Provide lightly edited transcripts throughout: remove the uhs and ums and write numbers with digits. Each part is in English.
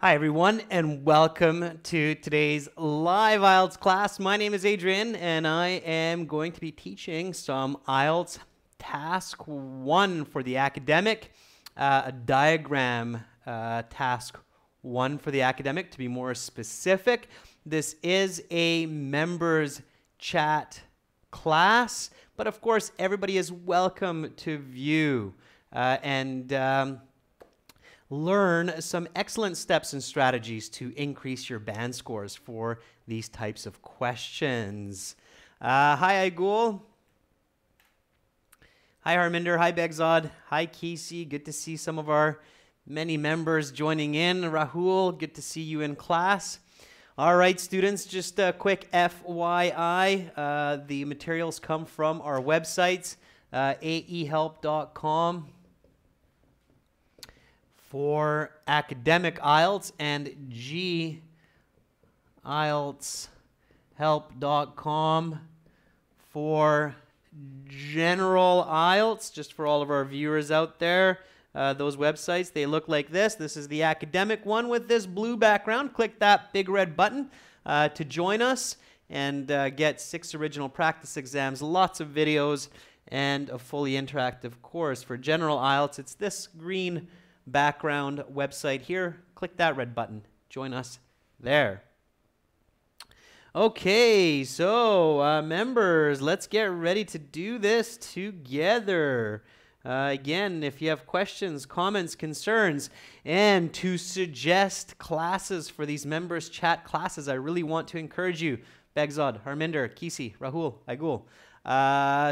Hi everyone and welcome to today's live IELTS class. My name is Adrian and I am going to be teaching some IELTS task 1 for the academic, a diagram task 1 for the academic to be more specific. This is a members chat class, but of course everybody is welcome to view and learn some excellent steps and strategies to increase your band scores for these types of questions. Hi, Aigul. Hi, Harminder. Hi, Begzad. Hi, Casey. Good to see some of our many members joining in. Rahul, good to see you in class. All right, students, just a quick FYI. The materials come from our websites, aehelp.com. for academic IELTS and gieltshelp.com for general IELTS, just for all of our viewers out there. Those websites, they look like this. This is the academic one with this blue background. Click that big red button to join us and get 6 original practice exams, lots of videos, and a fully interactive course. For general IELTS, it's this green background website here. Click that red button. Join us there. Okay, so members, let's get ready to do this together. Again, if you have questions, comments, concerns, and to suggest classes for these members chat classes, I really want to encourage you. Begzad, Harminder, Kisi, Rahul, Aigul.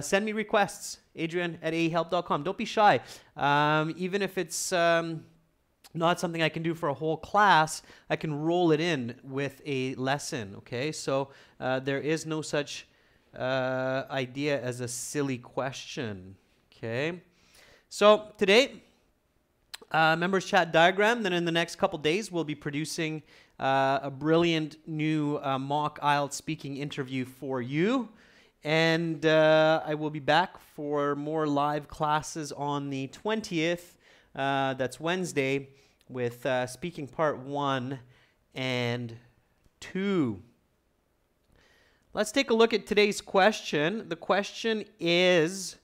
Send me requests, adrian@aehelp.com. Don't be shy. Even if it's not something I can do for a whole class, I can roll it in with a lesson, okay? So there is no such idea as a silly question, okay? So today, members chat diagram. Then in the next couple days, we'll be producing a brilliant new mock IELTS speaking interview for you. And I will be back for more live classes on the 20th. That's Wednesday, with speaking part 1 and 2. Let's take a look at today's question. The question is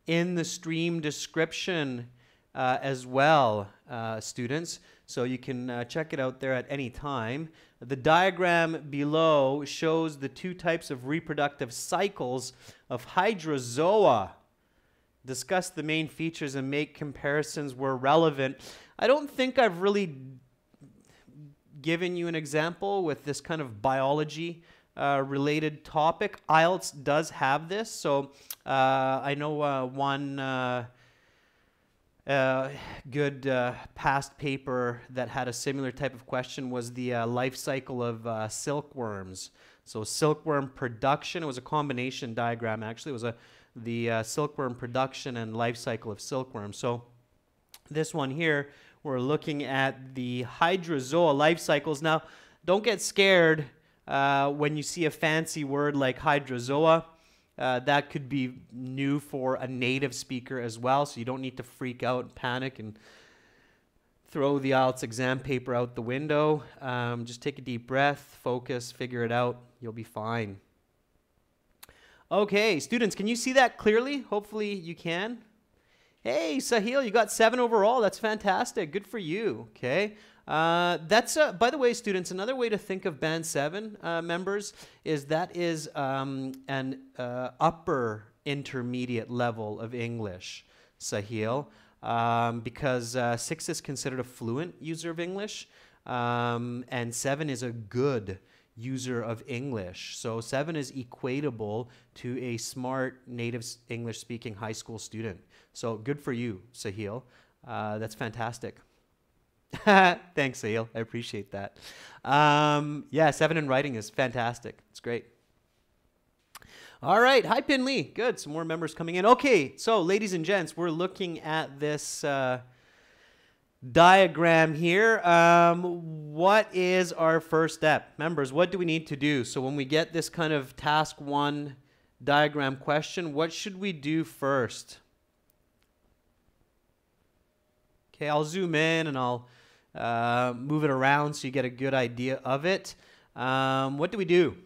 in the stream description as well, students. So you can check it out there at any time. The diagram below shows the 2 types of reproductive cycles of hydrozoa. Discuss the main features and make comparisons where relevant. I don't think I've really given you an example with this kind of biology related topic. IELTS does have this. So I know one good past paper that had a similar type of question was the life cycle of silkworms. So silkworm production, it was a combination diagram actually. It was the silkworm production and life cycle of silkworms. So this one here, we're looking at the hydrozoa life cycles. Now, don't get scared when you see a fancy word like hydrozoa. That could be new for a native speaker as well, so you don't need to freak out, panic, and throw the IELTS exam paper out the window. Just take a deep breath, focus, figure it out. You'll be fine. Okay, students, can you see that clearly? Hopefully you can. Hey, Sahil, you got 7 overall. That's fantastic. Good for you. Okay. That's by the way, students, another way to think of Band 7 members is that is an upper intermediate level of English, Sahil, because 6 is considered a fluent user of English, and 7 is a good user of English. So 7 is equatable to a smart native English speaking high school student. So good for you, Sahil. That's fantastic. Thanks, Sahil. I appreciate that. Yeah, 7 in writing is fantastic. It's great. All right. Hi, Pinley. Good. Some more members coming in. Okay. So, ladies and gents, we're looking at this diagram here. What is our first step? Members, what do we need to do? So, when we get this kind of task 1 diagram question, what should we do first? Okay, I'll zoom in and I'll move it around so you get a good idea of it. What do we do?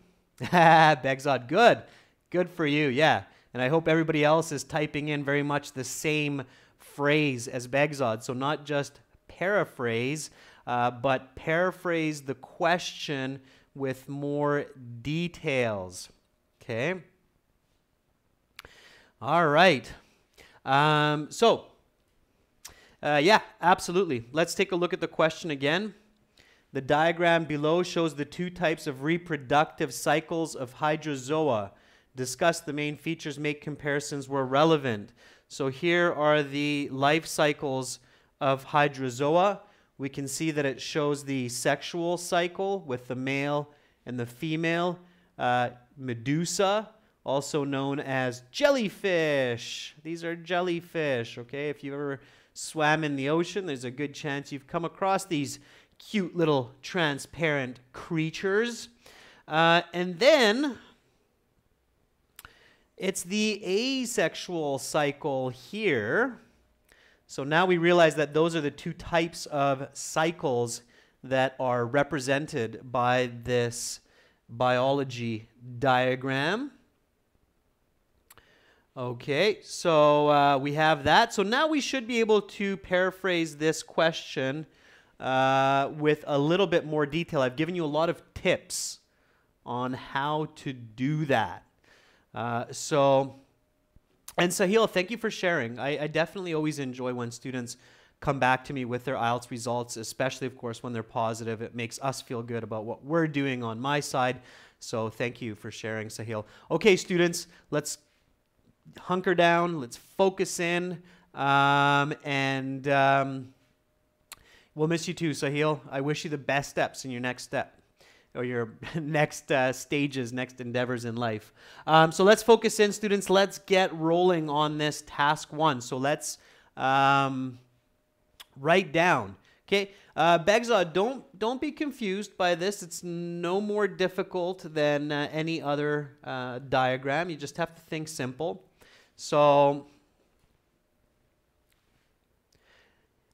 Begzod, good. Good for you, yeah. And I hope everybody else is typing in very much the same phrase as Begzod. So not just paraphrase, but paraphrase the question with more details. Okay? All right. Yeah, absolutely. Let's take a look at the question again. The diagram below shows the two types of reproductive cycles of hydrozoa. Discuss the main features, make comparisons where relevant. So here are the life cycles of hydrozoa. We can see that it shows the sexual cycle with the male and the female. Medusa, also known as jellyfish. These are jellyfish, okay? If you've ever swam in the ocean, there's a good chance you've come across these cute little transparent creatures. And then it's the asexual cycle here. So now we realize that those are the two types of cycles that are represented by this biology diagram. Okay, so we have that. So now we should be able to paraphrase this question with a little bit more detail. I've given you a lot of tips on how to do that. And Sahil, thank you for sharing. I definitely always enjoy when students come back to me with their IELTS results, especially, of course, when they're positive. It makes us feel good about what we're doing on my side. So thank you for sharing, Sahil. Okay, students, let's hunker down. Let's focus in. We'll miss you too, Sahil. I wish you the best steps in your next step, or your next stages, next endeavors in life. So let's focus in, students. Let's get rolling on this task 1. So let's write down. Okay, Begzod, don't be confused by this. It's no more difficult than any other diagram. You just have to think simple. So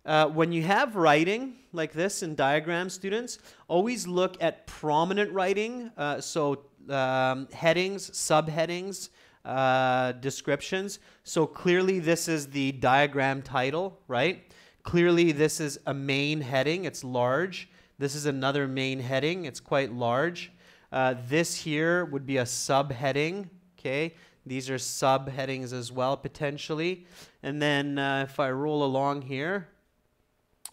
when you have writing like this in diagram, students, always look at prominent writing. Headings, subheadings, descriptions. So clearly this is the diagram title, right? Clearly this is a main heading. It's large. This is another main heading. It's quite large. This here would be a subheading, okay? These are subheadings as well, potentially. And then if I roll along here,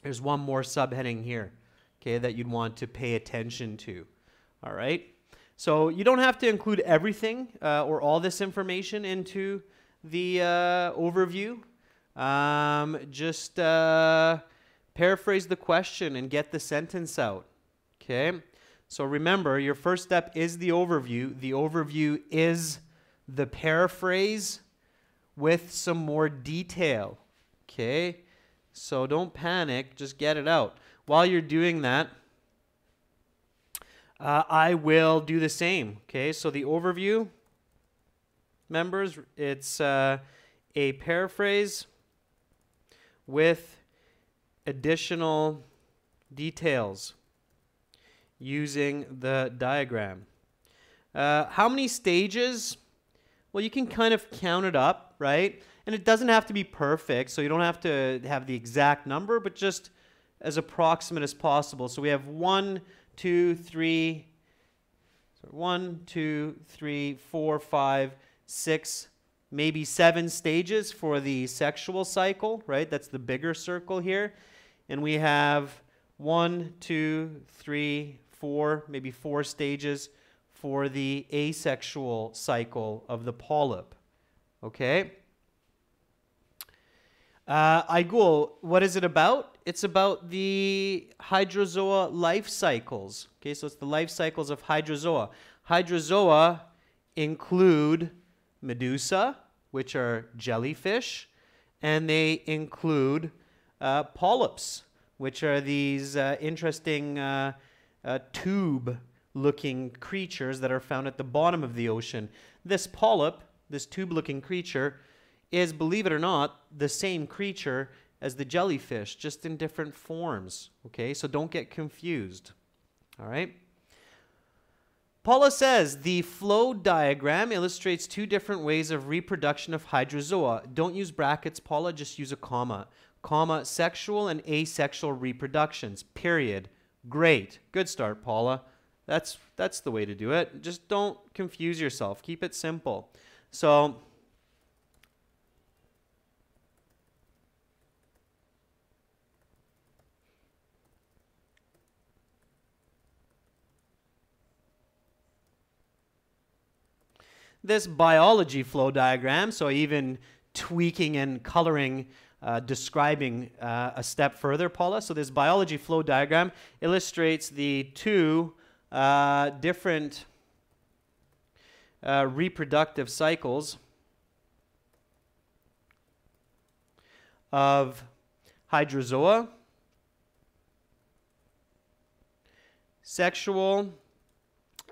there's one more subheading here, okay, that you'd want to pay attention to, all right? So you don't have to include everything or all this information into the overview. Just paraphrase the question and get the sentence out, okay? So remember, your first step is the overview. The overview is the paraphrase with some more detail, okay? So don't panic, just get it out. While you're doing that, I will do the same, okay? So the overview, members, it's a paraphrase with additional details using the diagram. How many stages? Well, you can kind of count it up, right? And it doesn't have to be perfect, so you don't have to have the exact number, but just as approximate as possible. So we have 1, 2, 3, 4, 5, 6, maybe 7 stages for the sexual cycle, right? That's the bigger circle here. And we have 1, 2, 3, 4, maybe 4 stages for the asexual cycle of the polyp, okay? Igul, what is it about? It's about the hydrozoa life cycles. Okay, so it's the life cycles of hydrozoa. Hydrozoa include Medusa, which are jellyfish, and they include polyps, which are these interesting tube-looking creatures that are found at the bottom of the ocean. This polyp, this tube-looking creature, is, believe it or not, the same creature as the jellyfish, just in different forms. Okay, so don't get confused. All right. Paula says the flow diagram illustrates two different ways of reproduction of hydrozoa. Don't use brackets, Paula, just use a comma. Comma, sexual and asexual reproductions, period. Great. Good start, Paula. That's the way to do it. Just don't confuse yourself. Keep it simple. So this biology flow diagram, so even tweaking and coloring, describing a step further, Paula. So this biology flow diagram illustrates the two different reproductive cycles of hydrozoa, sexual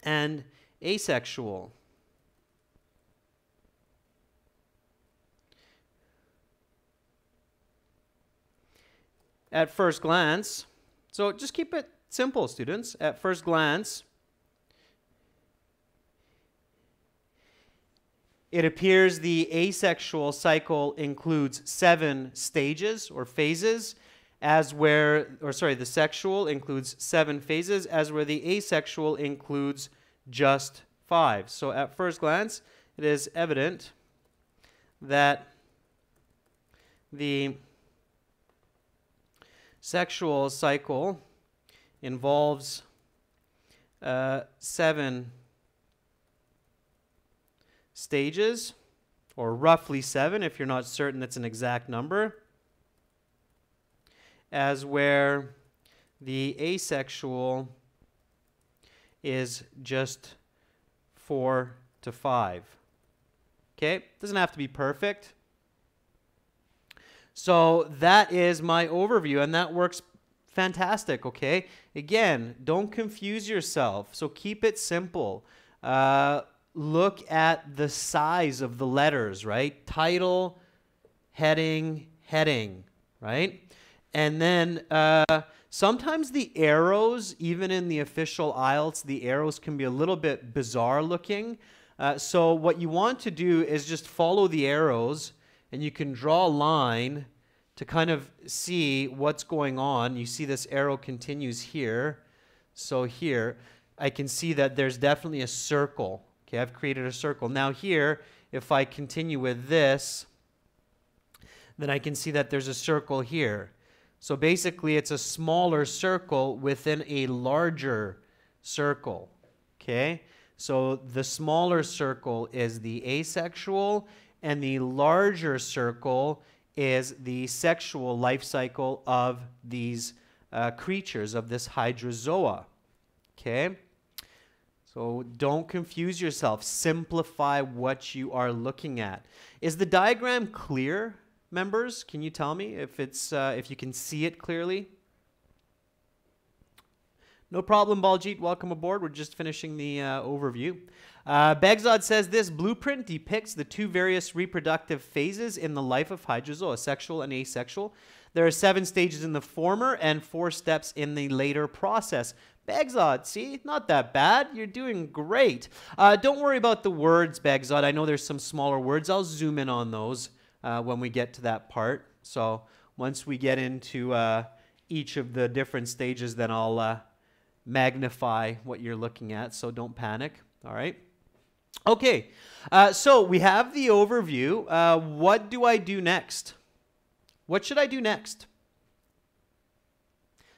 and asexual. At first glance, so just keep it simple, students. At first glance, it appears the asexual cycle includes 7 stages or phases, the sexual includes 7 phases, as where the asexual includes just 5. So at first glance, it is evident that the sexual cycle involves 7 stages, or roughly 7 if you're not certain it's an exact number, as where the asexual is just 4 to 5. Okay, doesn't have to be perfect. So that is my overview, and that works fantastic, okay? Again, don't confuse yourself, so keep it simple. Look at the size of the letters, right? Title, heading, heading, right? And then sometimes the arrows, even in the official IELTS, the arrows can be a little bit bizarre looking. So what you want to do is just follow the arrows, and you can draw a line to kind of see what's going on. You see this arrow continues here. So here, I can see that there's definitely a circle. Okay, I've created a circle. Now here, if I continue with this, then I can see that there's a circle here. So basically, it's a smaller circle within a larger circle. Okay, so the smaller circle is the asexual, and the larger circle is the sexual life cycle of these creatures, of this hydrozoa. Okay? So don't confuse yourself. Simplify what you are looking at. Is the diagram clear, members? Can you tell me if you can see it clearly? No problem, Baljit. Welcome aboard. We're just finishing the overview. Begzod says this blueprint depicts the two various reproductive phases in the life of hydrozoa, sexual and asexual. There are 7 stages in the former and 4 steps in the later process. Begzod, see, not that bad. You're doing great. Don't worry about the words, Begzod. I know there's some smaller words. I'll zoom in on those when we get to that part. So once we get into each of the different stages, then I'll magnify what you're looking at, so don't panic. All right. Okay, so we have the overview. What do I do next? What should I do next?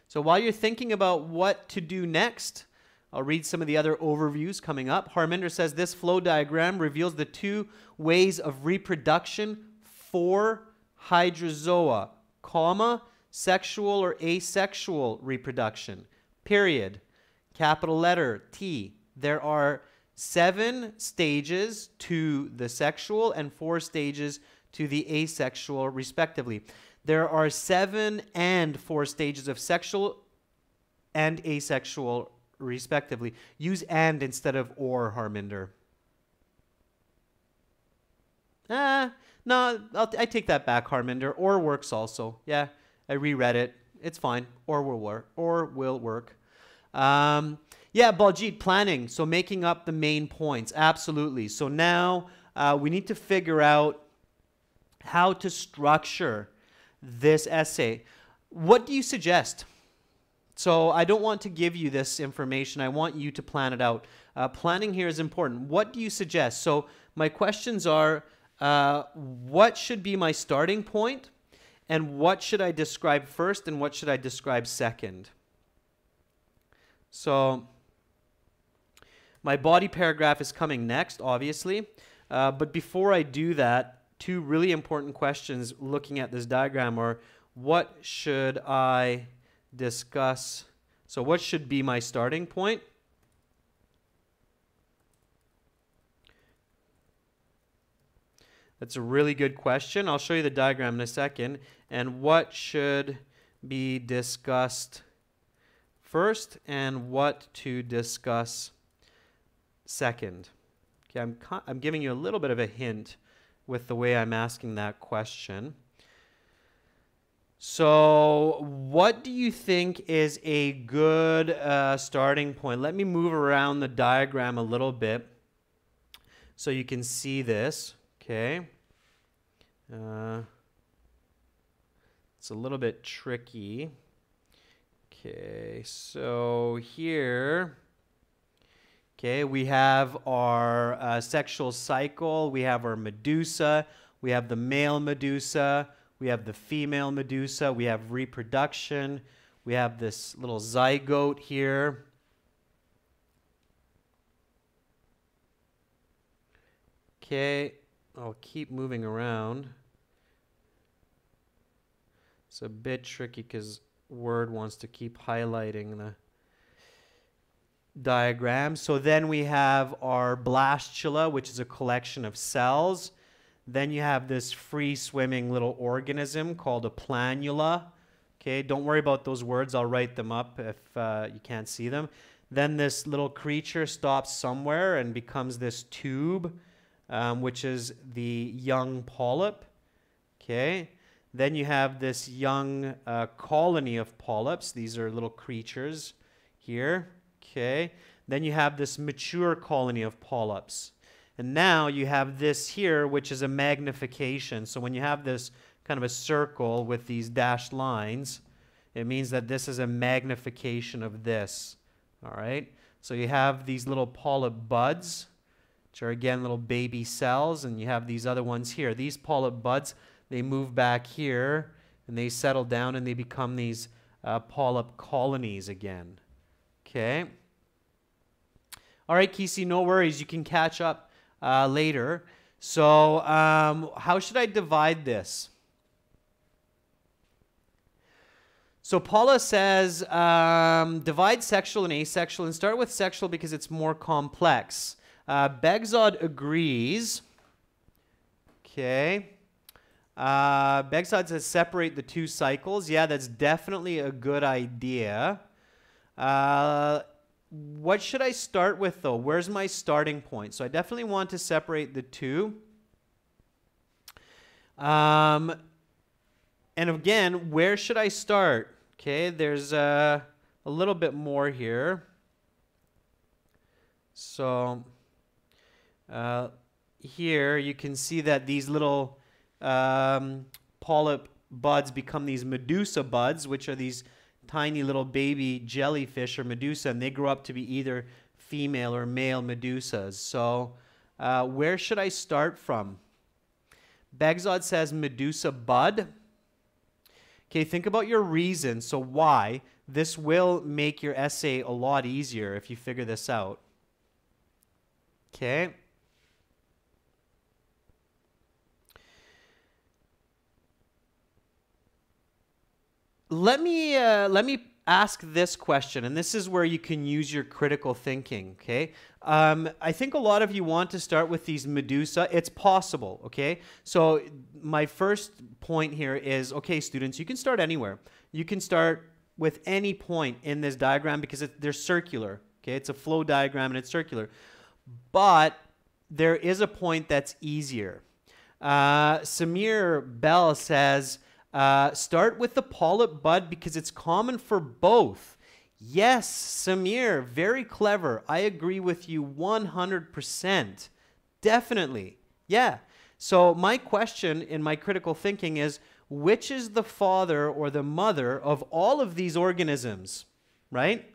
So while you're thinking about what to do next, I'll read some of the other overviews coming up. Harminder says this flow diagram reveals the 2 ways of reproduction for hydrozoa, comma, sexual or asexual reproduction, period. Capital letter T. There are 7 stages to the sexual and 4 stages to the asexual, respectively. There are 7 and 4 stages of sexual and asexual, respectively. Use and instead of or, Harminder. No, I take that back, Harminder. Or works also. Yeah, I reread it. It's fine. Or will work. Or will work. Yeah, Baljeet, planning. So making up the main points. Absolutely. So now we need to figure out how to structure this essay. What do you suggest? So I don't want to give you this information. I want you to plan it out. Planning here is important. What do you suggest? So my questions are, what should be my starting point? And what should I describe first? And what should I describe second? So my body paragraph is coming next, obviously. But before I do that, two really important questions looking at this diagram are, what should I discuss? So what should be my starting point? That's a really good question. I'll show you the diagram in a second. And what should be discussed first and what to discuss second? Okay, I'm giving you a little bit of a hint with the way I'm asking that question. So what do you think is a good starting point? Let me move around the diagram a little bit so you can see this. Okay. It's a little bit tricky. Okay, so here, okay, we have our sexual cycle, we have our medusa, we have the male medusa, we have the female medusa, we have reproduction, we have this little zygote here. Okay, I'll keep moving around. It's a bit tricky because Word wants to keep highlighting the diagram. So then we have our blastula, which is a collection of cells. Then you have this free-swimming little organism called a planula. Okay, don't worry about those words. I'll write them up if you can't see them. Then this little creature stops somewhere and becomes this tube, which is the young polyp. Okay. Then you have this young colony of polyps. These are little creatures here. Okay. Then you have this mature colony of polyps. And now you have this here, which is a magnification. So when you have this kind of a circle with these dashed lines, it means that this is a magnification of this. All right. So you have these little polyp buds, which are again little baby cells, and you have these other ones here. These polyp buds, they move back here and they settle down and they become these polyp colonies again. Okay. All right, Kesey, no worries. You can catch up later. So how should I divide this? So Paula says divide sexual and asexual and start with sexual because it's more complex. Begzod agrees. Okay. Begzod says separate the two cycles. Yeah, that's definitely a good idea. What should I start with, though? Where's my starting point? So I definitely want to separate the two. And again, where should I start? Okay, there's a little bit more here. So here you can see that these little polyp buds become these medusa buds, which are these tiny little baby jellyfish or medusa, and they grow up to be either female or male medusas. So where should I start from? Begzod says medusa bud. Okay, think about your reason. So why? This will make your essay a lot easier if you figure this out. Okay. Let me ask this question, and this is where you can use your critical thinking, okay? I think a lot of you want to start with these medusa. It's possible, okay? So my first point here is, okay, students, you can start anywhere. You can start with any point in this diagram because they're circular, okay? It's a flow diagram and it's circular. But there is a point that's easier. Samir Bell says, start with the polyp bud because it's common for both. Yes, Samir, very clever. I agree with you 100%. Definitely. Yeah. So my question in my critical thinking is, which is the father or the mother of all of these organisms, right?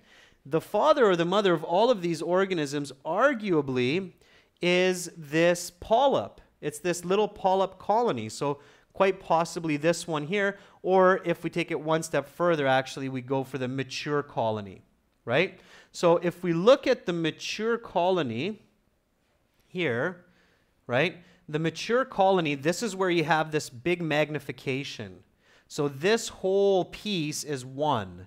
The father or the mother of all of these organisms arguably is this polyp. It's this little polyp colony. So quite possibly this one here, or if we take it one step further, actually, we go for the mature colony, right? So if we look at the mature colony here, right? The mature colony, this is where you have this big magnification. So this whole piece is 1.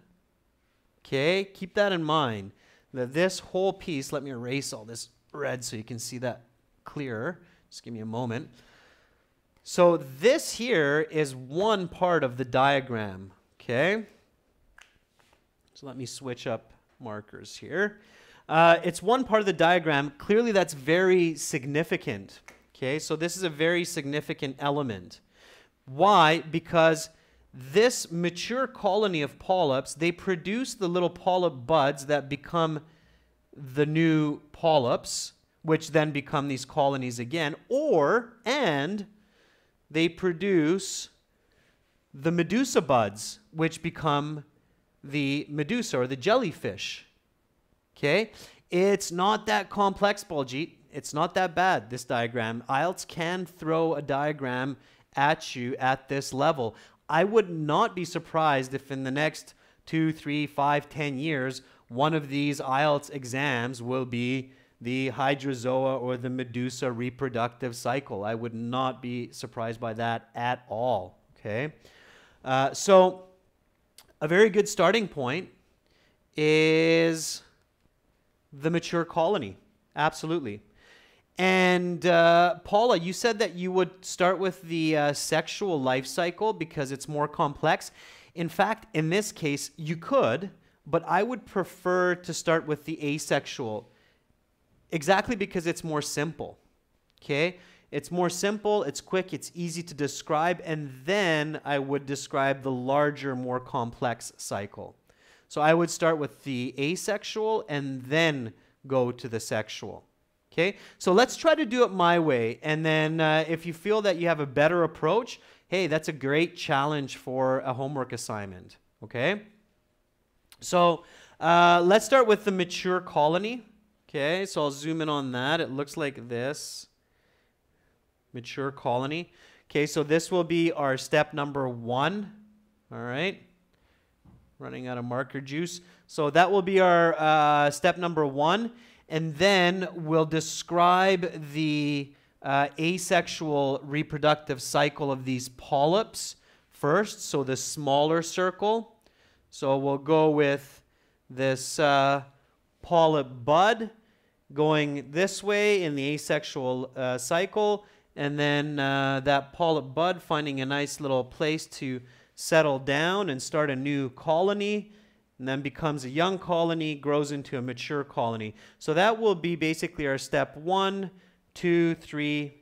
Okay, keep that in mind. That this whole piece, let me erase all this red so you can see that clearer. Just give me a moment. So this here is one part of the diagram, okay? So let me switch up markers here. It's one part of the diagram. Clearly that's very significant, okay? So this is a very significant element. Why? Because this mature colony of polyps, they produce the little polyp buds that become the new polyps, which then become these colonies again, and they produce the medusa buds, which become the medusa or the jellyfish. Okay? It's not that complex, Baljeet. It's not that bad, this diagram. IELTS can throw a diagram at you at this level. I would not be surprised if in the next 2, 3, 5, 10 years, one of these IELTS exams will be the hydrozoa or the medusa reproductive cycle. I would not be surprised by that at all, okay? So a very good starting point is the mature colony, absolutely. And Paula, you said that you would start with the sexual life cycle because it's more complex. In fact, in this case, you could, but I would prefer to start with the asexual. Exactly because it's more simple, okay? It's more simple, it's quick, it's easy to describe, and then I would describe the larger, more complex cycle. So I would start with the asexual and then go to the sexual, okay? So let's try to do it my way, and then if you feel that you have a better approach, hey, that's a great challenge for a homework assignment, okay? So let's start with the mature colony. Okay, so I'll zoom in on that. It looks like this. Mature colony. Okay, so this will be our step number 1. All right. Running out of marker juice. So that will be our step number 1. And then we'll describe the asexual reproductive cycle of these polyps first. So the smaller circle. So we'll go with this polyp bud going this way in the asexual cycle, and then that polyp bud finding a nice little place to settle down and start a new colony, and then becomes a young colony, grows into a mature colony. So that will be basically our step 1, 2, 3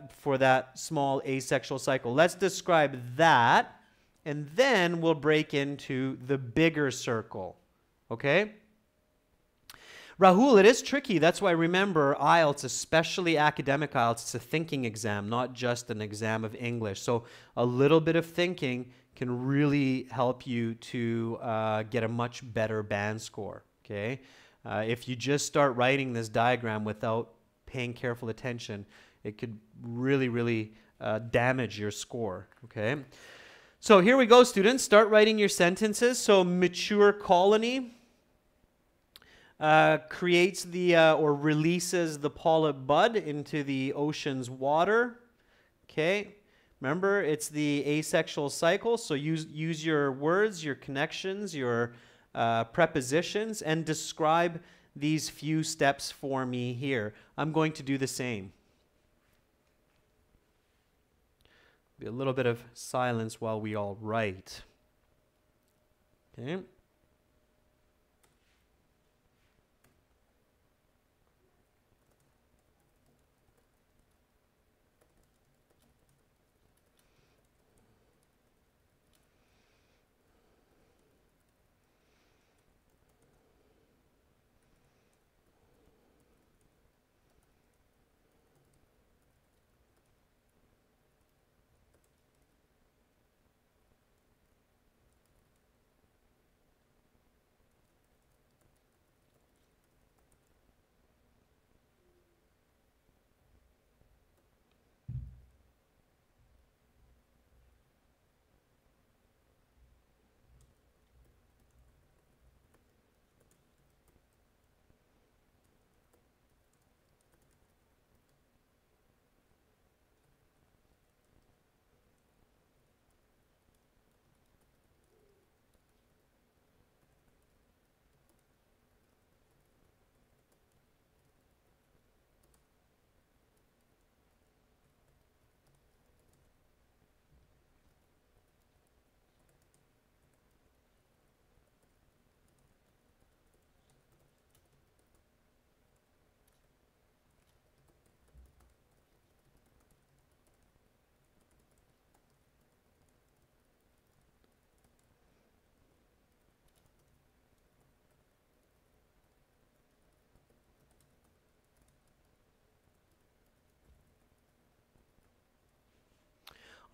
for that small asexual cycle. Let's describe that, and then we'll break into the bigger circle. Okay? Rahul, it is tricky. That's why remember IELTS, especially academic IELTS, it's a thinking exam, not just an exam of English. So a little bit of thinking can really help you to get a much better band score, okay? If you just start writing this diagram without paying careful attention, it could really, really damage your score, okay? So here we go, students. Start writing your sentences. So mature colony creates the or releases the polyp bud into the ocean's water. Okay, remember it's the asexual cycle, so use your words, your connections, your prepositions, and describe these few steps for me here. I'm going to do the same. Be a little bit of silence while we all write. Okay.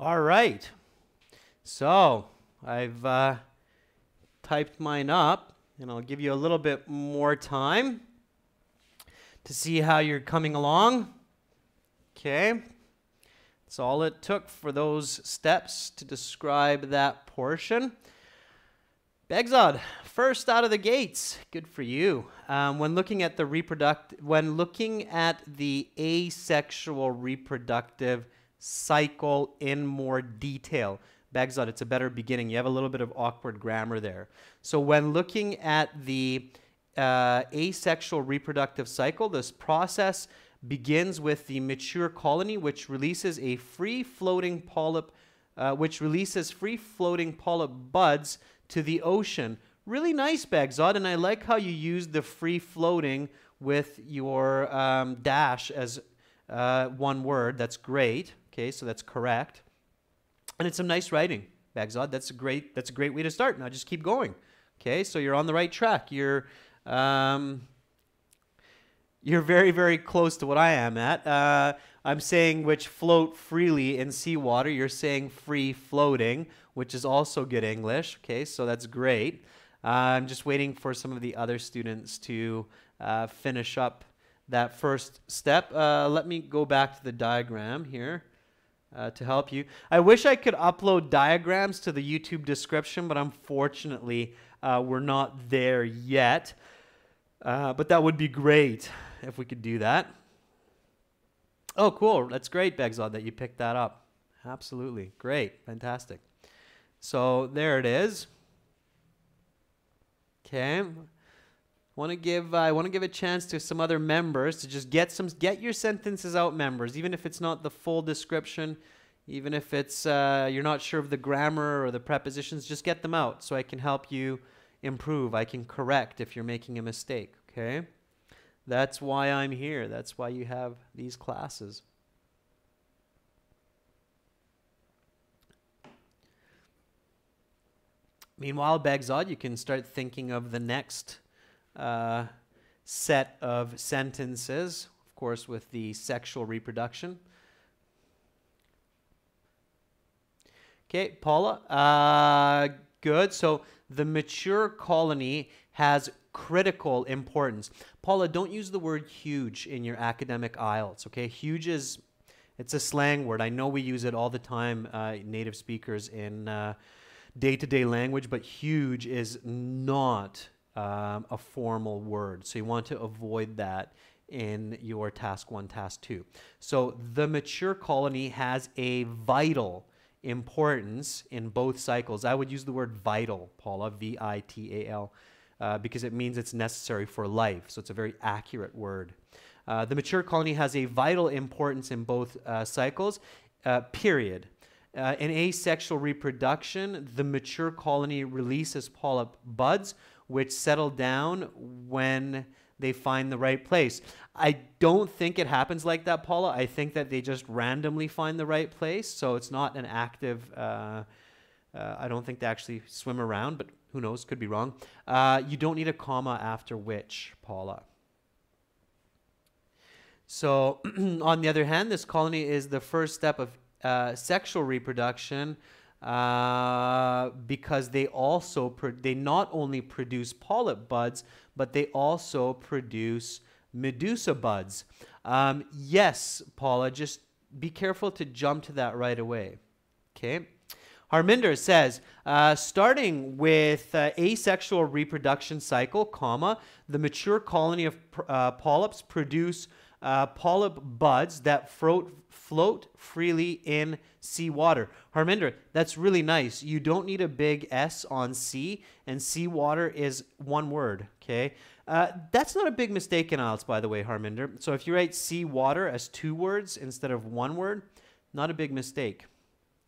All right. So I've typed mine up, and I'll give you a little bit more time to see how you're coming along. Okay. That's all it took for those steps to describe that portion. Begzod, first out of the gates. Good for you. When looking at the asexual reproductive cycle in more detail, Begzod, it's a better beginning. You have a little bit of awkward grammar there. So when looking at the asexual reproductive cycle, this process begins with the mature colony, which releases a free-floating polyp, buds to the ocean. Really nice, Begzod, and I like how you used the free-floating with your dash as one word. That's great. Okay, so that's correct, and it's some nice writing, Begzod. That's a great way to start. Now just keep going. Okay, so you're on the right track. You're very, very close to what I am at. I'm saying which float freely in seawater. You're saying free floating, which is also good English. Okay, so that's great. I'm just waiting for some of the other students to finish up that first step. Let me go back to the diagram here to help you. I wish I could upload diagrams to the YouTube description, but unfortunately, we're not there yet. But that would be great if we could do that. Oh, cool. That's great, Begzod, that you picked that up. Absolutely. Great. Fantastic. So there it is. Okay. I want to give a chance to some other members to just get your sentences out, members, even if it's not the full description, even if it's you're not sure of the grammar or the prepositions, just get them out so I can help you improve. I can correct if you're making a mistake, okay? That's why I'm here. That's why you have these classes. Meanwhile, Begzod, you can start thinking of the next set of sentences, of course, with the sexual reproduction. Okay, Paula, good. So the mature colony has critical importance. Paula, don't use the word huge in your academic IELTS, okay? Huge it's a slang word. I know we use it all the time, native speakers, in day-to-day language, but huge is not a formal word. So you want to avoid that in your task 1, task 2. So the mature colony has a vital importance in both cycles. I would use the word vital, Paula, V-I-T-A-L, because it means it's necessary for life. So it's a very accurate word. The mature colony has a vital importance in both cycles, period. In asexual reproduction, the mature colony releases polyp buds, which settle down when they find the right place. I don't think it happens like that, Paula. I think that they just randomly find the right place, so it's not an active, I don't think they actually swim around, but who knows, could be wrong. You don't need a comma after which, Paula. So, on the other hand, this colony is the first step of sexual reproduction because they not only produce polyp buds, but they also produce medusa buds. Yes, Paula, just be careful to jump to that right away. Okay. Harminder says, starting with asexual reproduction cycle, comma, the mature colony of polyps produce polyp buds that float freely in seawater. Harminder, that's really nice. You don't need a big S on sea, and seawater is one word, okay? That's not a big mistake in IELTS, by the way, Harminder. So if you write seawater as 2 words instead of 1 word, not a big mistake,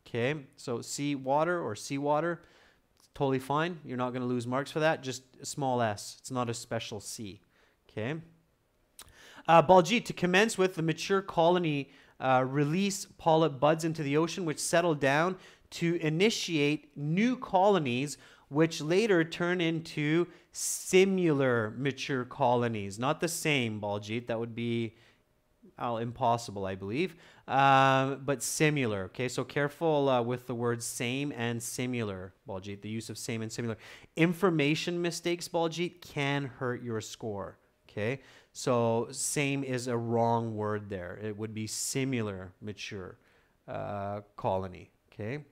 okay? So seawater or seawater, totally fine. You're not going to lose marks for that. Just a small s. It's not a special C, okay? Baljeet, to commence with, the mature colony release polyp buds into the ocean, which settle down to initiate new colonies, which later turn into similar mature colonies. Not the same, Baljeet. That would be impossible, I believe, but similar. Okay, so careful with the words same and similar, Baljit, the use of same and similar. Information mistakes, Baljit, can hurt your score. Okay, so same is a wrong word there. It would be similar, mature colony. Okay.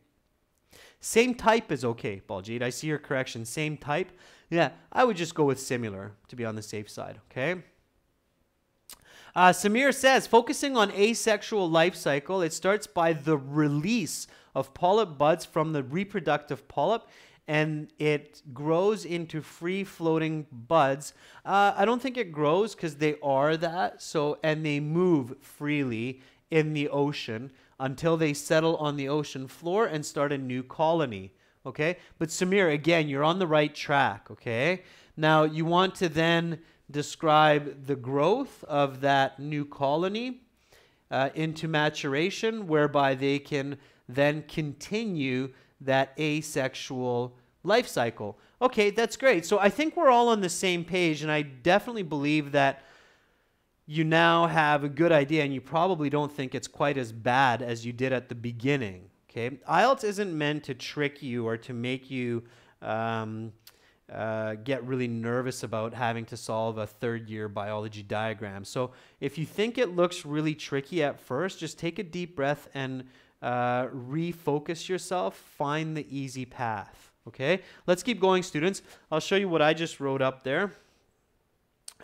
Same type is okay, Baljit. I see your correction. Same type. Yeah, I would just go with similar to be on the safe side. Okay. Samir says, focusing on asexual life cycle, it starts by the release of polyp buds from the reproductive polyp, and it grows into free-floating buds. I don't think it grows because they are that, and they move freely in the ocean until they settle on the ocean floor and start a new colony. Okay? But Samir, again, you're on the right track. Okay? Now, you want to then describe the growth of that new colony into maturation, whereby they can then continue that asexual life cycle. Okay, that's great. So I think we're all on the same page, and I definitely believe that you now have a good idea, and you probably don't think it's quite as bad as you did at the beginning. Okay, IELTS isn't meant to trick you or to make you get really nervous about having to solve a third-year biology diagram. So if you think it looks really tricky at first, just take a deep breath and refocus yourself. Find the easy path. Okay, let's keep going, students. I'll show you what I just wrote up there.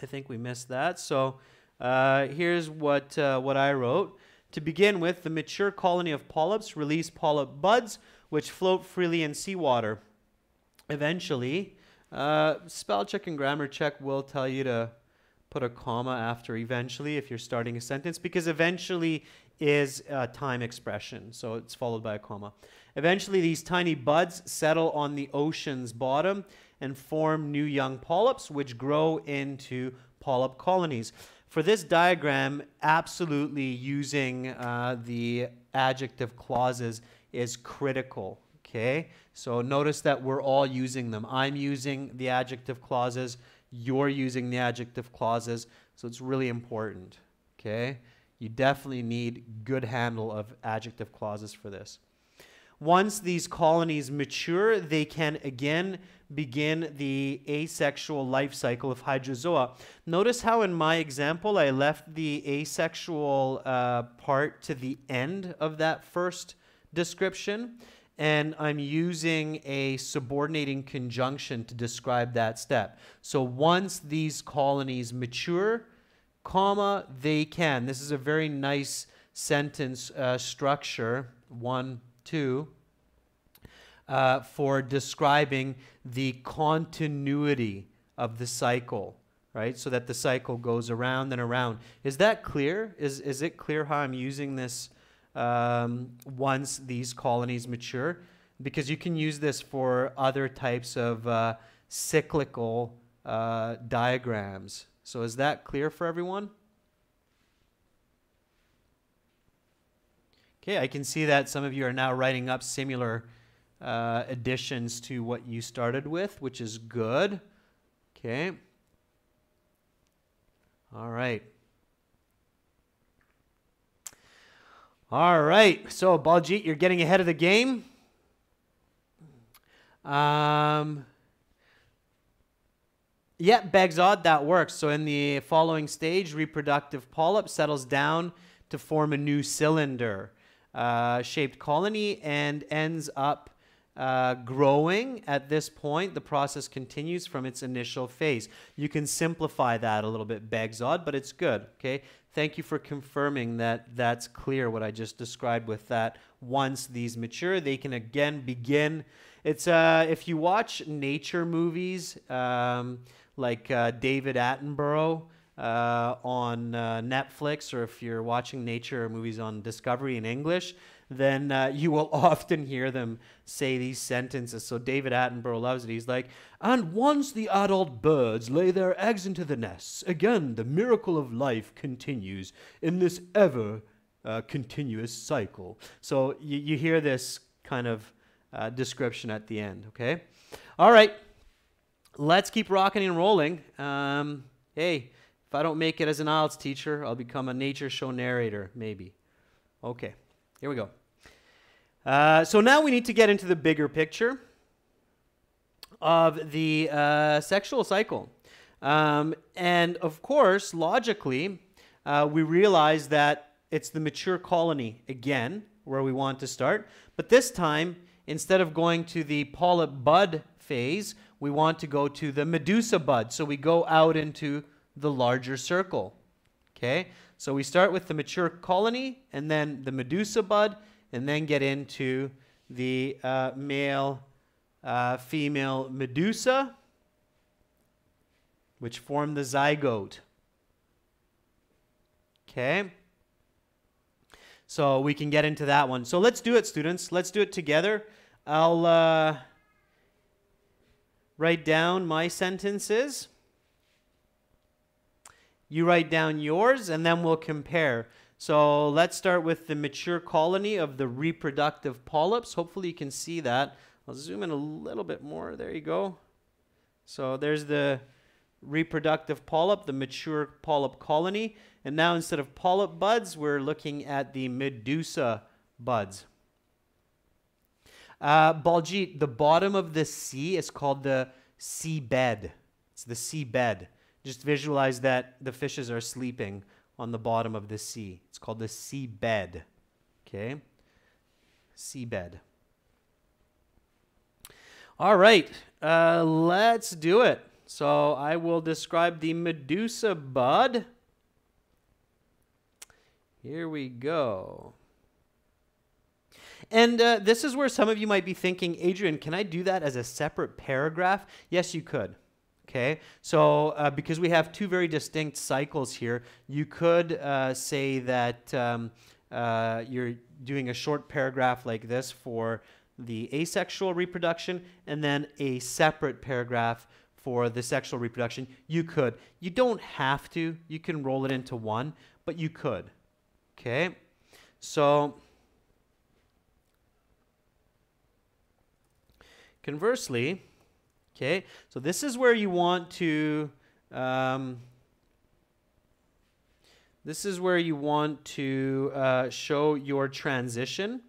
I think we missed that. So here's what I wrote. To begin with, the mature colony of polyps release polyp buds, which float freely in seawater. Eventually, spell check and grammar check will tell you to put a comma after eventually if you're starting a sentence, because eventually is a time expression, so it's followed by a comma. Eventually, these tiny buds settle on the ocean's bottom and form new young polyps, which grow into polyp colonies. For this diagram, absolutely using the adjective clauses is critical. Okay, so notice that we're all using them. I'm using the adjective clauses. You're using the adjective clauses. So it's really important. Okay, you definitely need good handle of adjective clauses for this. Once these colonies mature, they can again begin the asexual life cycle of hydrozoa. Notice how in my example I left the asexual part to the end of that first description, and I'm using a subordinating conjunction to describe that step. So once these colonies mature, comma, they can. This is a very nice sentence structure, 1, 2, for describing the continuity of the cycle, right? So that the cycle goes around and around. Is that clear? Is it clear how I'm using this once these colonies mature? Because you can use this for other types of cyclical diagrams. So is that clear for everyone? Okay, I can see that some of you are now writing up similar additions to what you started with, which is good. Okay. All right. All right. So, Baljit, you're getting ahead of the game. Yeah, Begzod, that works. So in the following stage, reproductive polyp settles down to form a new cylinder shaped colony and ends up growing. At this point, the process continues from its initial phase. You can simplify that a little bit, Begzod, but it's good. Okay. Thank you for confirming that that's clear what I just described with that. Once these mature, they can again begin. It's if you watch nature movies like David Attenborough on Netflix, or if you're watching nature movies on Discovery in English, then you will often hear them say these sentences. So David Attenborough loves it. He's like, and once the adult birds lay their eggs into the nests, again the miracle of life continues in this ever continuous cycle. So you hear this kind of description at the end, okay? All right, let's keep rocking and rolling. Hey, If I don't make it as an IELTS teacher, I'll become a nature show narrator, maybe. Okay, here we go. So now we need to get into the bigger picture of the sexual cycle. And of course, logically, we realize that it's the mature colony again where we want to start. But this time, instead of going to the polyp bud phase, we want to go to the medusa bud. So we go out into the larger circle. Okay? So we start with the mature colony and then the medusa bud and then get into the male female medusa, which form the zygote. Okay? So we can get into that one. So let's do it, students. Let's do it together. I'll write down my sentences. You write down yours, and then we'll compare. So let's start with the mature colony of the reproductive polyps. Hopefully you can see that. I'll zoom in a little bit more. There you go. So there's the reproductive polyp, the mature polyp colony. And now instead of polyp buds, we're looking at the medusa buds. Baljit, the bottom of the sea is called the seabed. It's the seabed. Just visualize that the fishes are sleeping on the bottom of the sea. It's called the seabed. Okay? Seabed. All right. Let's do it. So I will describe the medusa bud. Here we go. And this is where some of you might be thinking, Adrian, can I do that as a separate paragraph? Yes, you could. Okay, so because we have two very distinct cycles here, you could say that you're doing a short paragraph like this for the asexual reproduction and then a separate paragraph for the sexual reproduction. You could. You don't have to. You can roll it into one, but you could. Okay, so conversely, okay, so this is where you want to show your transition.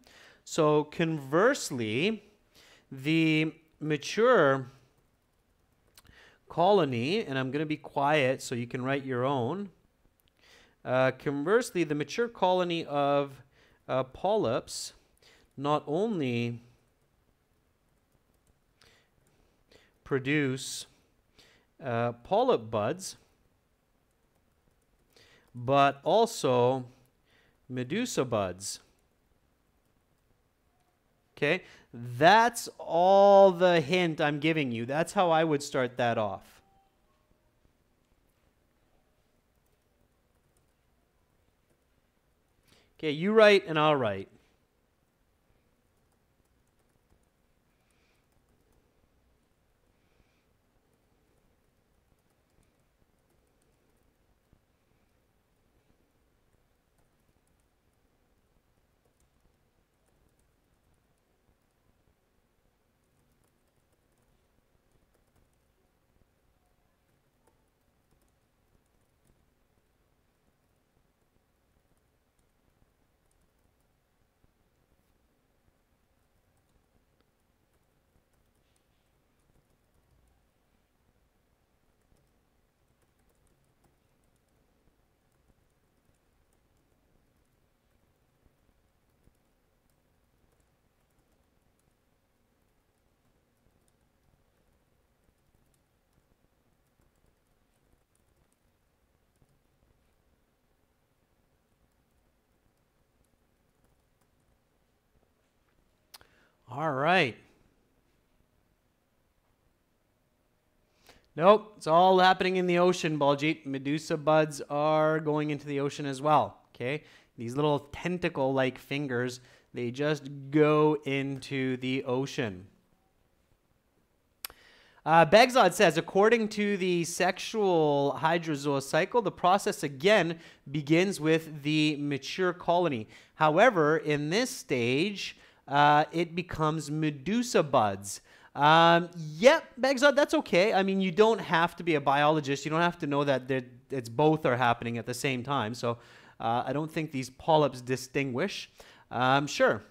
So conversely, the mature colony, and I'm going to be quiet so you can write your own. Conversely, the mature colony of polyps not only produce polyp buds, but also medusa buds. Okay, that's all the hint I'm giving you. That's how I would start that off. Okay, you write and I'll write. All right. Nope, it's all happening in the ocean, Baljit. Medusa buds are going into the ocean as well, okay? These little tentacle-like fingers, they just go into the ocean. Begzod says, according to the sexual hydrozoa cycle, the process again begins with the mature colony. However, in this stage, it becomes medusa buds. Yep, Begzod, that's okay. I mean, you don't have to be a biologist. You don't have to know that it's both are happening at the same time. So I don't think these polyps distinguish. Sure.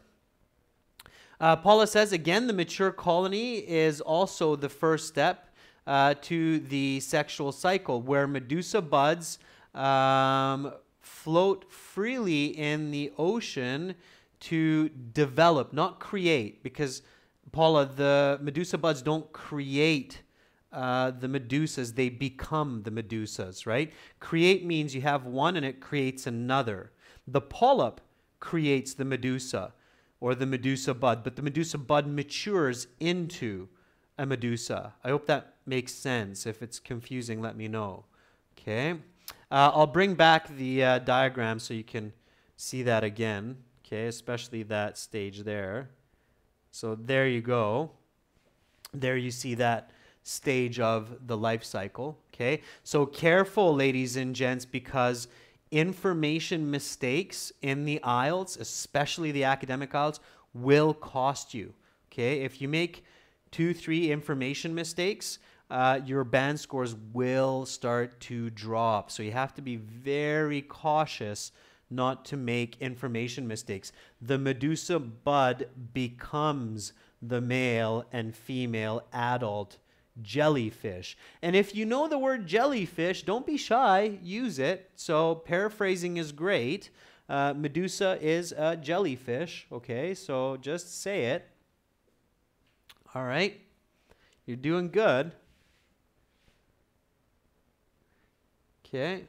Paula says, again, the mature colony is also the first step to the sexual cycle, where medusa buds float freely in the ocean to develop, not create, because Paula, the medusa buds don't create the medusas, they become the medusas, right? Create means you have one and it creates another. The polyp creates the medusa or the medusa bud, but the medusa bud matures into a medusa. I hope that makes sense. If it's confusing, let me know. Okay. I'll bring back the diagram so you can see that again, okay, especially that stage there. So there you go. There you see that stage of the life cycle, okay? So careful, ladies and gents, because information mistakes in the IELTS, especially the academic IELTS, will cost you, okay? If you make 2, 3 information mistakes, your band scores will start to drop. So you have to be very cautious not to make information mistakes. The medusa bud becomes the male and female adult jellyfish. And if you know the word jellyfish, don't be shy, use it. So paraphrasing is great. Medusa is a jellyfish, okay? So just say it. All right. You're doing good. Okay.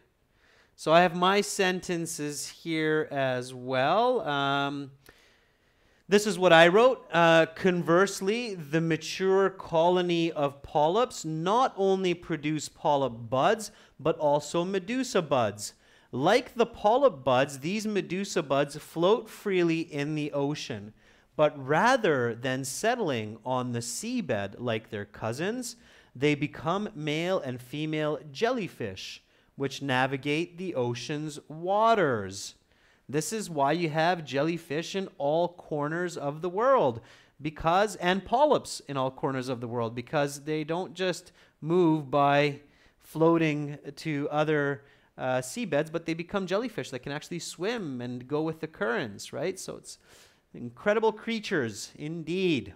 So I have my sentences here as well. This is what I wrote. Conversely, the mature colony of polyps not only produce polyp buds, but also medusa buds. Like the polyp buds, these medusa buds float freely in the ocean. But rather than settling on the seabed like their cousins, they become male and female jellyfish, which navigate the ocean's waters. This is why you have jellyfish in all corners of the world, and polyps in all corners of the world, because they don't just move by floating to other seabeds, but they become jellyfish that can actually swim and go with the currents, right? So it's incredible creatures indeed.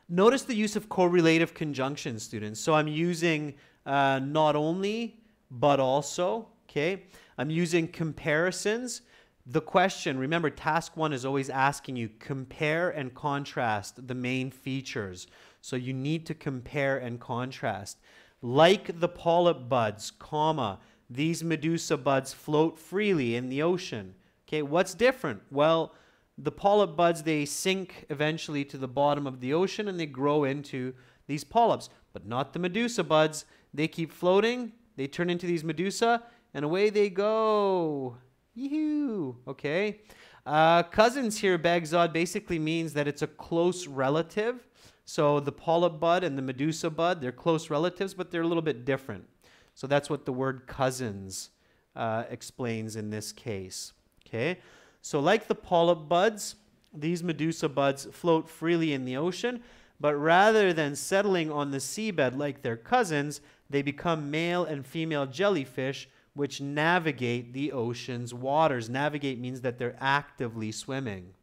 Notice the use of correlative conjunctions, students. So I'm using not only, but also, okay? I'm using comparisons. The question, remember, task 1 is always asking you, compare and contrast the main features. So you need to compare and contrast. Like the polyp buds, comma, these medusa buds float freely in the ocean. Okay, what's different? Well, the polyp buds, they sink eventually to the bottom of the ocean and they grow into these polyps. But not the medusa buds. They keep floating. They turn into these medusa, and away they go. Yoo-hoo. Okay. Cousins here, Bagzod, basically means that it's a close relative. So the polyp bud and the medusa bud, they're close relatives, but they're a little bit different. So that's what the word cousins explains in this case. Okay. So like the polyp buds, these medusa buds float freely in the ocean, but rather than settling on the seabed like their cousins, they become male and female jellyfish, which navigate the ocean's waters. Navigate means that they're actively swimming.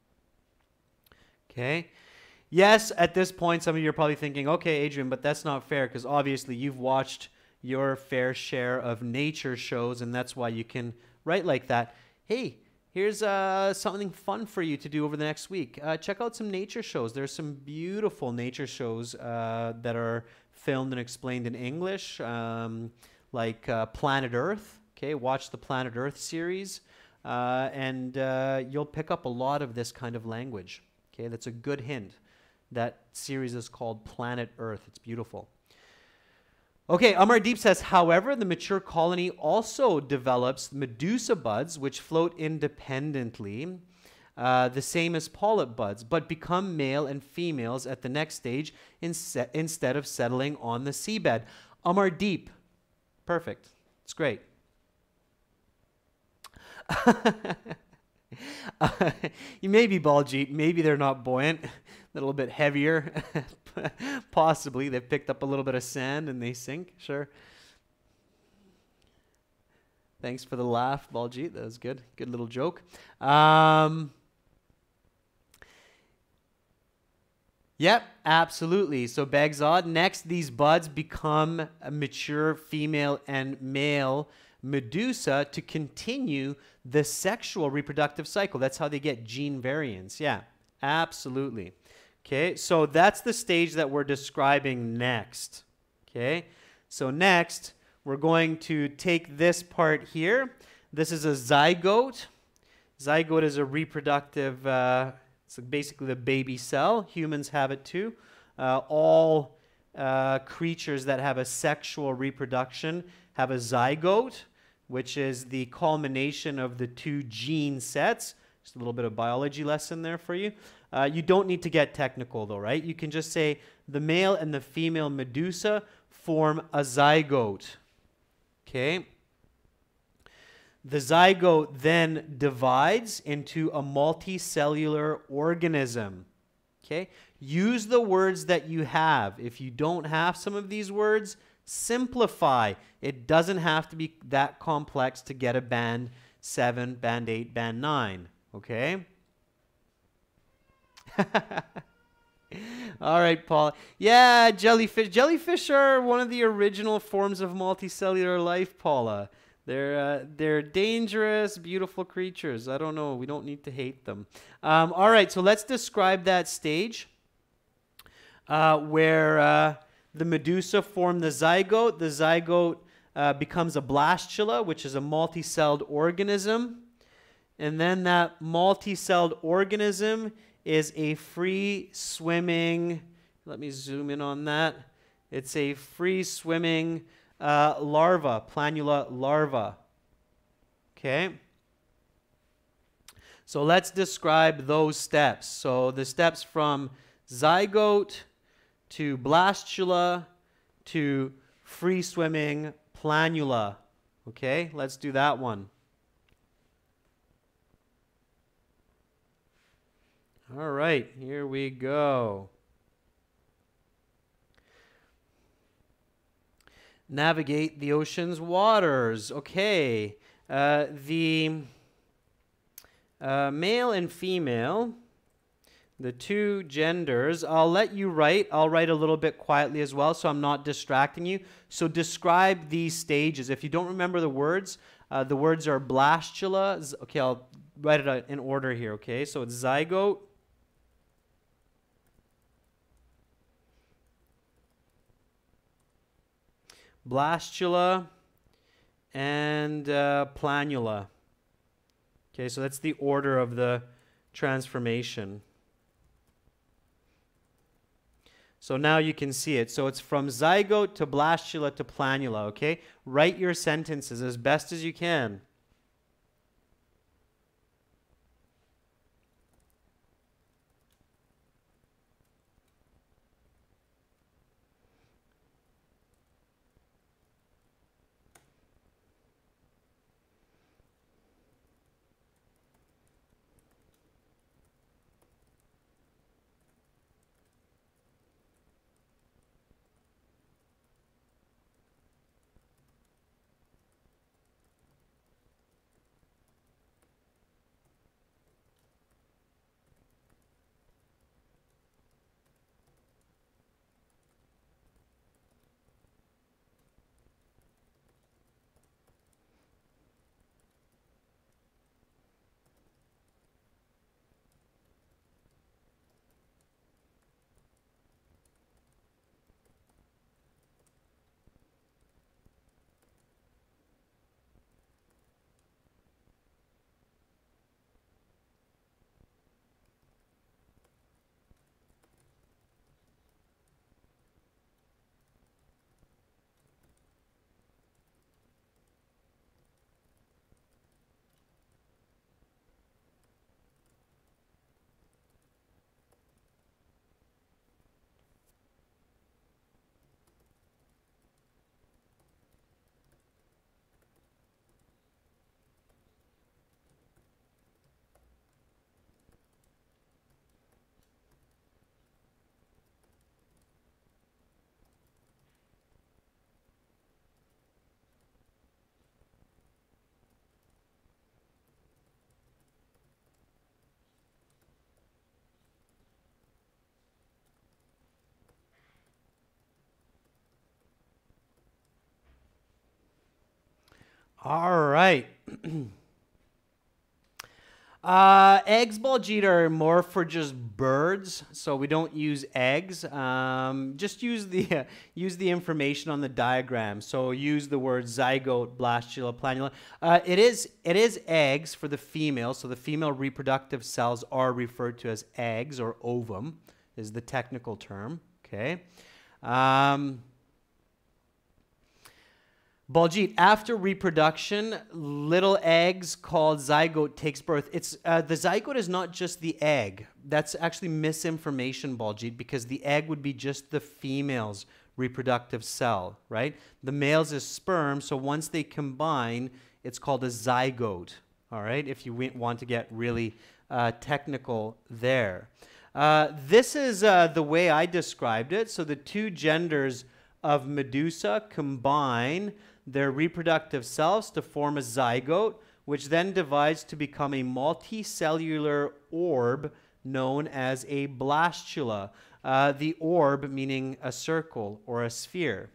Okay? Yes, at this point, some of you are probably thinking, okay, Adrian, but that's not fair, because obviously you've watched your fair share of nature shows, and that's why you can write like that. Hey, here's something fun for you to do over the next week. Check out some nature shows. There's some beautiful nature shows that are filmed and explained in English, like Planet Earth. Okay, watch the Planet Earth series, and you'll pick up a lot of this kind of language. Okay, that's a good hint. That series is called Planet Earth. It's beautiful. Okay, Amardeep says, however, the mature colony also develops medusa buds, which float independently, the same as polyp buds, but become male and females at the next stage instead of settling on the seabed. Amardeep, perfect. It's great. You may be Baljeet. Maybe they're not buoyant. A little bit heavier. Possibly. They've picked up a little bit of sand and they sink. Sure. Thanks for the laugh, Baljeet. That was good. Good little joke. Yep, absolutely. So Bagzod, next these buds become a mature female and male medusa to continue the sexual reproductive cycle. That's how they get gene variants. Yeah, absolutely. Okay, so that's the stage that we're describing next. Okay, so next we're going to take this part here. This is a zygote. Zygote is a reproductive it's basically the baby cell. Humans have it too. All creatures that have a sexual reproduction have a zygote, which is the culmination of the two gene sets. Just a little bit of biology lesson there for you. You don't need to get technical though, right? You can just say the male and the female medusa form a zygote. Okay? The zygote then divides into a multicellular organism. Okay? Use the words that you have. If you don't have some of these words, simplify. It doesn't have to be that complex to get a band 7, band 8, band 9. Okay? All right, Paul. Yeah, jellyfish. Jellyfish are one of the original forms of multicellular life, Paula. They're dangerous, beautiful creatures. I don't know. We don't need to hate them. All right, so let's describe that stage where the medusa form the zygote. The zygote becomes a blastula, which is a multicelled organism. And then that multicelled organism is a free-swimming, let me zoom in on that. It's a free-swimming larva, planula larva. Okay? So let's describe those steps. So the steps from zygote to blastula to free-swimming planula. Okay? Let's do that one. All right, here we go. Navigate the ocean's waters. Okay, the male and female, the two genders, I'll let you write. I'll write a little bit quietly as well so I'm not distracting you. So describe these stages. If you don't remember the words are blastula. Okay, I'll write it out in order here, okay? So it's zygote, blastula, and planula. Okay, so that's the order of the transformation. So now you can see it. So it's from zygote to blastula to planula, okay? Write your sentences as best as you can. All right. Eggs, Baljeet, are more for just birds, so we don't use eggs. Just use the use the information on the diagram. So use the word zygote, blastula, planula. It is eggs for the female. So the female reproductive cells are referred to as eggs, or ovum is the technical term. Okay. Baljeet, after reproduction, little eggs called zygote takes birth. It's the zygote is not just the egg. That's actually misinformation, Baljeet, because the egg would be just the female's reproductive cell, right? The male's is sperm, so once they combine, it's called a zygote, all right? If you want to get really technical there. This is the way I described it. So the two genders of Medusa combine their reproductive cells to form a zygote, which then divides to become a multicellular orb known as a blastula. The orb meaning a circle or a sphere.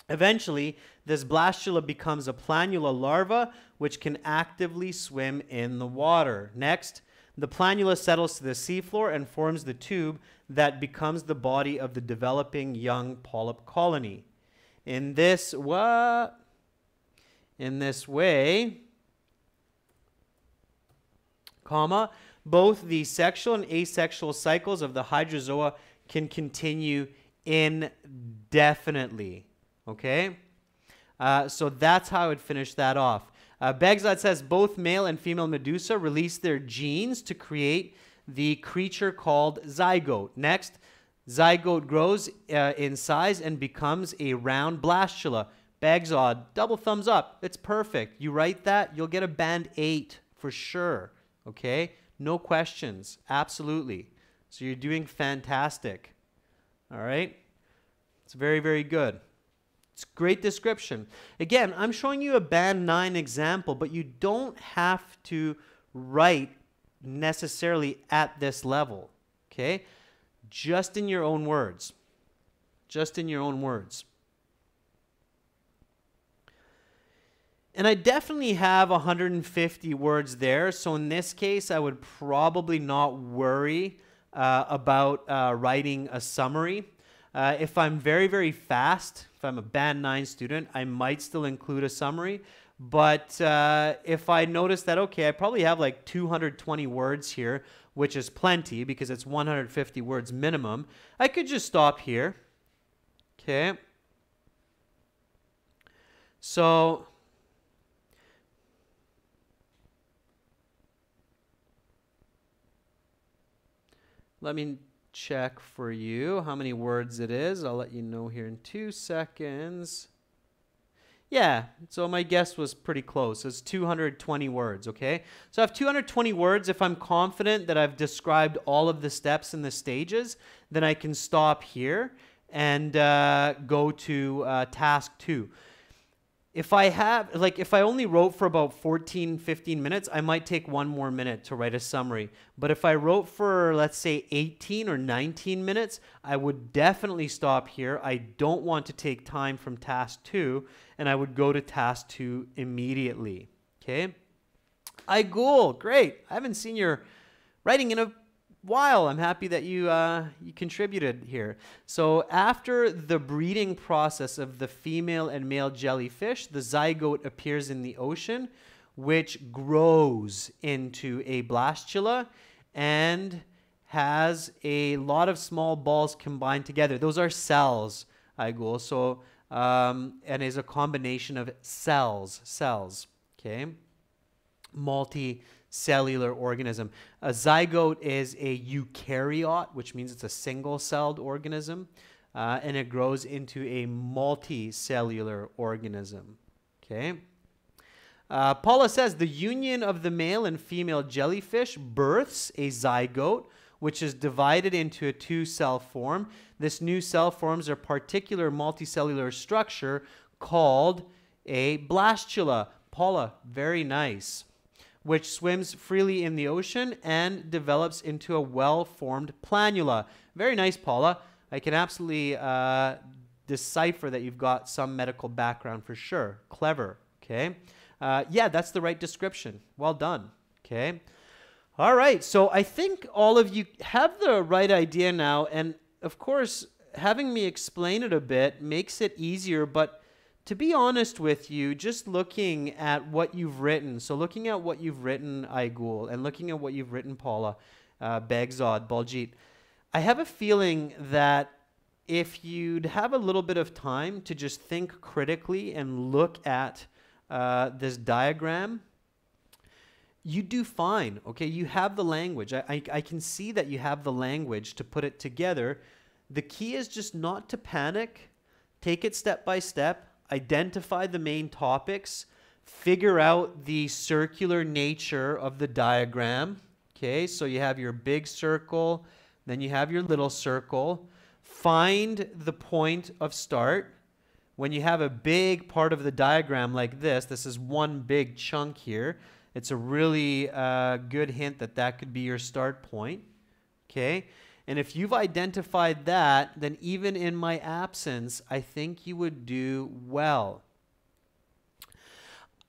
Eventually, this blastula becomes a planula larva, which can actively swim in the water. Next, the planula settles to the seafloor and forms the tube that becomes the body of the developing young polyp colony. In this way, both the sexual and asexual cycles of the hydrozoa can continue indefinitely. Okay? So that's how I would finish that off. Begzad says both male and female Medusa release their genes to create the creature called zygote. Next, zygote grows in size and becomes a round blastula. Begzad, double thumbs up. It's perfect. You write that, you'll get a band 8 for sure. Okay? No questions. Absolutely. So you're doing fantastic. All right? It's very, very good. It's great description. Again, I'm showing you a band 9 example, but you don't have to write necessarily at this level, okay? Just in your own words. Just in your own words. And I definitely have 150 words there, so in this case, I would probably not worry about writing a summary. If I'm very, very fast, if I'm a band 9 student, I might still include a summary. But if I notice that, okay, I probably have like 220 words here, which is plenty because it's 150 words minimum, I could just stop here. Okay. So let me check for you how many words it is. I'll let you know here in 2 seconds. Yeah, so my guess was pretty close. It's 220 words, okay? So I have 220 words. If I'm confident that I've described all of the steps and the stages, then I can stop here and go to task 2. If I only wrote for about 14, 15 minutes, I might take 1 more minute to write a summary. But if I wrote for, let's say, 18 or 19 minutes, I would definitely stop here. I don't want to take time from task 2, and I would go to task 2 immediately. Okay? Aigul, great. I haven't seen your writing in a while. I'm happy that you contributed here. So after the breeding process of the female and male jellyfish, the zygote appears in the ocean, which grows into a blastula and has a lot of small balls combined together. Those are cells, Aigul. So and is a combination of cells. Okay, multicellular organism. A zygote is a eukaryote, which means it's a single-celled organism, and it grows into a multicellular organism. Okay. Paula says the union of the male and female jellyfish births a zygote, which is divided into a 2-cell form. This new cell forms a particular multicellular structure called a blastula. Paula, very nice. Which swims freely in the ocean and develops into a well-formed planula. Very nice, Paula. I can absolutely decipher that you've got some medical background for sure. Clever, Okay. Yeah, that's the right description. Well done. Okay. All right. So I think all of you have the right idea now. And of course, having me explain it a bit makes it easier. But to be honest with you, just looking at what you've written, so looking at what you've written, Aigul, and looking at what you've written, Paula, Begzod, Baljit, I have a feeling that if you'd have a little bit of time to just think critically and look at this diagram, you do fine, okay? You have the language. I can see that you have the language to put it together. The key is just not to panic. Take it step by step. Identify the main topics. Figure out the circular nature of the diagram, okay? So you have your big circle, then you have your little circle. Find the point of start. When you have a big part of the diagram like this is one big chunk here. It's a really good hint that that could be your start point, okay? And if you've identified that, then even in my absence, I think you would do well.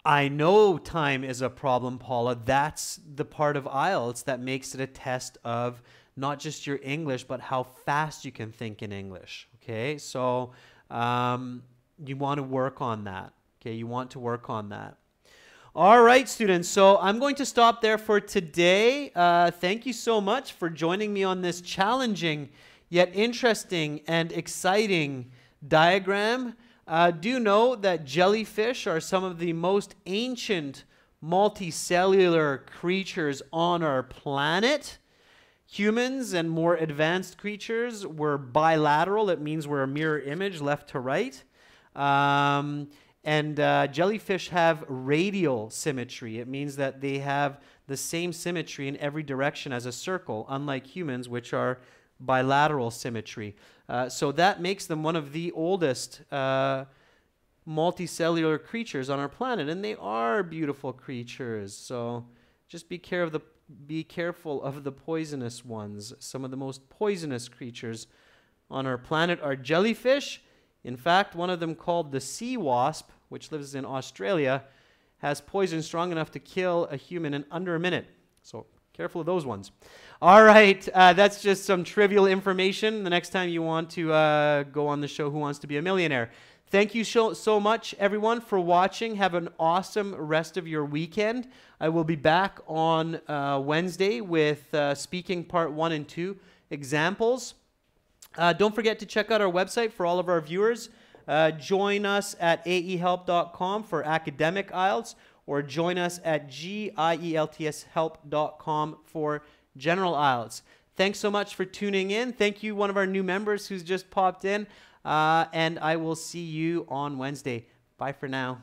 I know time is a problem, Paula. That's the part of IELTS that makes it a test of not just your English, but how fast you can think in English, okay? So you want to work on that, okay? You want to work on that. All right, students, so I'm going to stop there for today. Thank you so much for joining me on this challenging yet interesting and exciting diagram. Do know that jellyfish are some of the most ancient multicellular creatures on our planet. Humans and more advanced creatures were bilateral. It means we're a mirror image left to right. And jellyfish have radial symmetry. It means that they have the same symmetry in every direction as a circle, unlike humans, which are bilateral symmetry. So that makes them one of the oldest multicellular creatures on our planet, and they are beautiful creatures. So just be careful of the poisonous ones. Some of the most poisonous creatures on our planet are jellyfish. In fact, one of them, called the sea wasp, which lives in Australia, has poison strong enough to kill a human in under a minute. So careful of those ones. All right, that's just some trivial information the next time you want to go on the show Who Wants to Be a Millionaire. Thank you so much, everyone, for watching. Have an awesome rest of your weekend. I will be back on Wednesday with speaking part 1 and 2 examples. Don't forget to check out our website for all of our viewers. Join us at aehelp.com for academic IELTS, or join us at gieltshelp.com for general IELTS. Thanks so much for tuning in. Thank you, one of our new members who's just popped in, and I will see you on Wednesday. Bye for now.